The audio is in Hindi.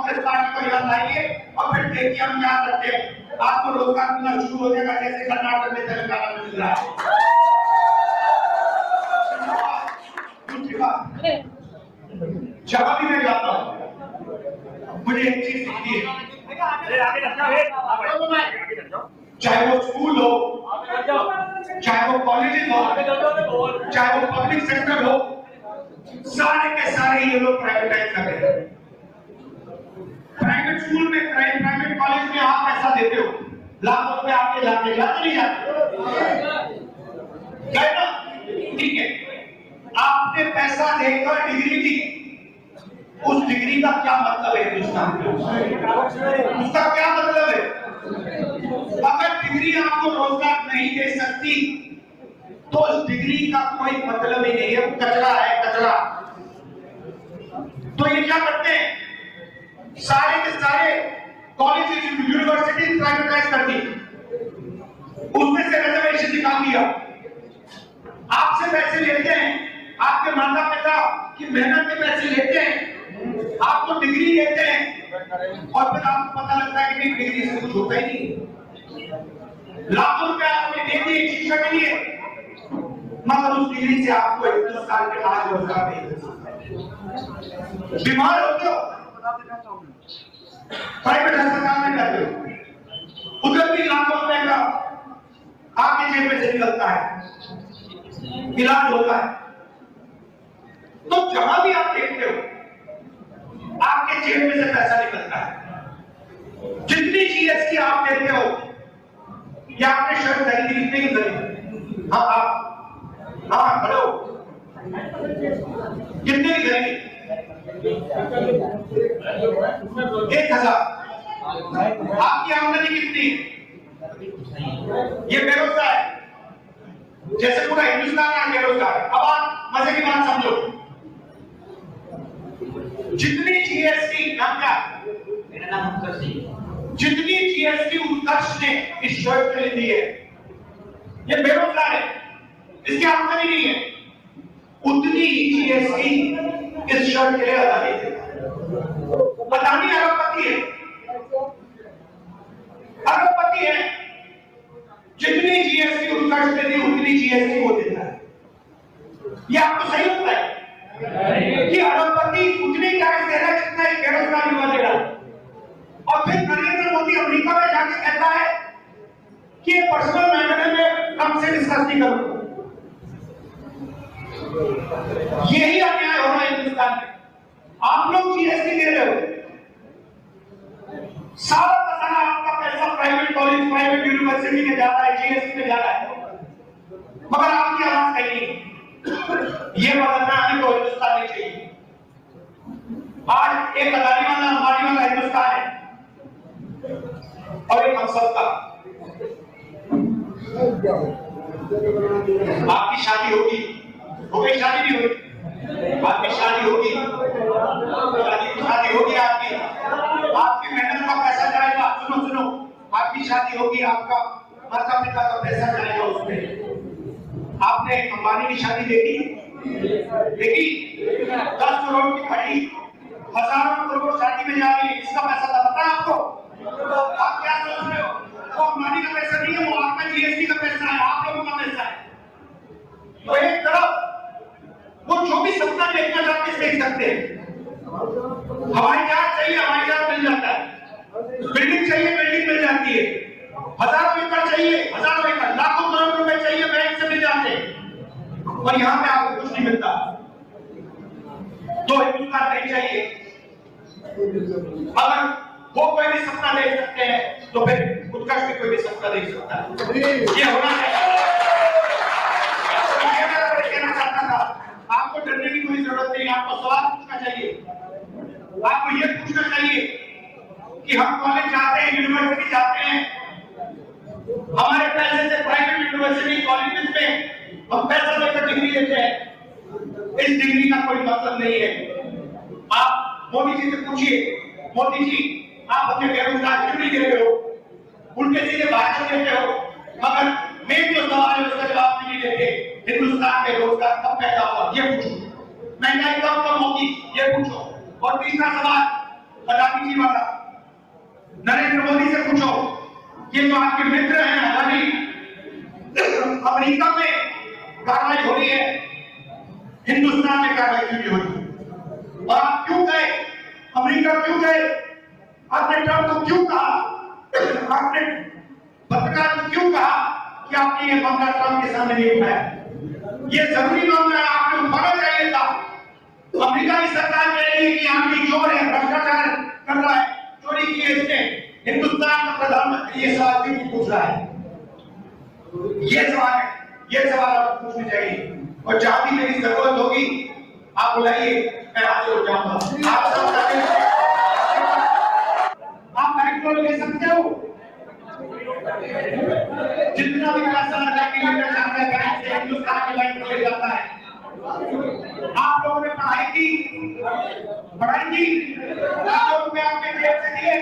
कांग्रेस पार्टी को याद लाइए और फिर देखिए हम क्या करते हैं। आपको रोजगार मिलना शुरू हो जाएगा जैसे कर्नाटक में तेलंगाना में मिल रहा है। जहां भी मैं जाता हूँ मुझे एक चीज दिखती है, चाहे वो स्कूल हो, चाहे वो कॉलेज हो, चाहे वो पब्लिक सेक्टर हो, सारे के सारे ये लोग प्राइवेटाइज कर रहे हैं। प्राइवेट स्कूल में, प्राइवेट कॉलेज में आप पैसा देते हो, लाखों रुपए आपके जाते नहीं जाते? गए ना? ठीक है, आपने पैसा देकर डिग्री दी, उस डिग्री का क्या मतलब है हिंदुस्तान में? उसका क्या मतलब है? अगर डिग्री आपको रोजगार नहीं दे सकती तो उस डिग्री का कोई मतलब ही नहीं है, वो कचरा है, कचरा। तो ये क्या करते हैं, सारे के सारे कॉलेज यूनिवर्सिटी प्राइवेटाइज कर दी, उसमें से रिजर्वेशन निकाल दिया, आपसे पैसे लेते हैं, आपके माता पिता की मेहनत के पैसे लेते हैं, आपको डिग्री देते हैं और फिर आपको पता लगता है कि डिग्री से कुछ होता ही नहीं। लाखों रुपए आपने दे दिए शिक्षा के लिए, मगर उस डिग्री से आपको 21 साल के आज रोजगार नहीं मिल सकता। बीमार होते हो, प्राइवेट अस्पताल में जाते हो, उधर भी लाखों रुपए का आपके जेब में से निकलता है, इलाज होता है। तो जहां भी आप देखते हो आपके जेब में से पैसा निकलता है। जितनी जीएसटी आप देते हो या आपने शर्त खरीदी, कितने की खरीदी? हाँ आप, हाँ खड़े हो, कितने की खरीदी? 1000। आपकी आमदनी कितनी? ये बेरोजगार है, जैसे पूरा हिंदुस्तान है बेरोजगार। अब आप मजे की बात समझो, जितनी जीएसटी, नाम क्या? मेरा नाम उत्कर्ष है। जितनी जीएसटी उत्कर्ष ने इस शर्ट के लिए दी है, ये बेरोजगार है, इसकी आमदनी नहीं है, उतनी ही जीएसटी इस शर्ट के लिए अदानी है। अदानी अरबपति है, अरबपति है, जितनी जीएसटी उत्कर्ष ने दी उतनी जीएसटी वो देता है। ये आपको सही लगता है कि अरबपति उतने टैक्स दे रहा है जितना एक बेरोजगार युवा दे रहा है? और फिर नरेंद्र मोदी अमेरिका में जाके कहता है कि ये पर्सनल मैटर में कम से डिस्कस नहीं करूंगा। यही अन्याय हो रहा है हिंदुस्तान में। आप लोग जीएसटी दे रहे हो, सारा का सारा आपका पैसा प्राइवेट कॉलेज, प्राइवेट यूनिवर्सिटी में जा रहा है, जीएसटी में जा रहा है, मगर आपकी आवाज कहीं नहीं। ये बदलना हमें तो हिंदुस्तान नहीं चाहिए। आज एक अदानी वाला, अंबानी वाला हिंदुस्तान है और एक हम सबका। आपकी शादी होगी, हो गई, शादी नहीं हुई, आपकी शादी होगी, शादी होगी आपकी मेहनत का पैसा जाएगा। सुनो, आपकी शादी होगी, आपका माता पिता का पैसा जाएगा उसमें। आपने अंबानी की शादी देखी? 10 करोड़ की खड़ी, हजारों करोड़ शादी में जा रही है, इसका पैसा था, पता है आपको? आप क्या सोच रहे हो? वो अंबानी का पैसा नहीं है, वो आपका जीएसटी का पैसा है, आप लोगों का पैसा है। तो एक तरफ वो जो भी सपना देखना चाहते हैं देख सकते हैं। हवाई जहाज चाहिए, हवाई जहाज मिल जाता है, बिल्डिंग चाहिए, बिल्डिंग मिल जाती है, हजारों एकड़ चाहिए, हजारों एकड़, लाखों करोड़ रुपए चाहिए, बैंक से मिल जाते हैं, और यहाँ पे आपको कुछ नहीं मिलता। तो हिंदुस्तान नहीं चाहिए। अगर वो कोई भी सपना देख सकते हैं तो फिर उत्कर्ष भी कोई भी सपना देख सकता है। ये होना चाहिए। कहना चाहता था, आपको डरने की कोई जरूरत नहीं, आपको सवाल पूछना चाहिए, आपको ये पूछना चाहिए कि हम कॉलेज जाते हैं, यूनिवर्सिटी जाते हैं, हमारे पैसे से प्राइवेट यूनिवर्सिटी कॉलेजेस में हम पैसा लेकर डिग्री लेते हैं, इस डिग्री का कोई मतलब नहीं है। आप मोदी जी से पूछिए, मोदी जी आप अपने बेरोजगार क्यों नहीं दे रहे हो? उल्टे सीधे भाषण देते हो, मगर मेन जो सवाल है उसका जवाब नहीं देते। हिंदुस्तान में रोजगार कब पैदा हुआ ये पूछो, महंगाई कब कम होगी ये पूछो, और तीसरा सवाल अदानी जी वाला, नरेंद्र मोदी से पूछो, ये तो आपके मित्र हैं अदानी। अमेरिका में कार्रवाई हो रही है, हिंदुस्तान में कार्रवाई क्यों नहीं हो रही? और आप क्यों गए अमेरिका, क्यों गए? आपने ट्रंप को क्यों कहा, आपने पत्रकार को क्यों कहा कि आपने ये मामला ट्रंप के सामने नहीं उठाया? ये जरूरी मामला है, आपने उठाना चाहिए था। अमेरिका की सरकार कह रही है कि आदमी चोर है, भ्रष्टाचार कर रहा है, चोरी की है इसने। हिंदुस्तान का प्रधानमंत्री ये सवाल क्यों नहीं पूछ रहा है? ये सवाल है, ये सवाल आपको पूछने चाहिए। और जहां भी मेरी जरूरत होगी आप बुलाइए, मैं हाजिर हो जाऊंगा। आप सब आप बैंकलोर ले सकते हो, जितना भी पैसा जाके लेना चाहता है बैंक से, हिंदुस्तान के बैंक में ले जाता है। आप लोगों ने पढ़ाई की, लाखों रुपए आपके जेब से दिए,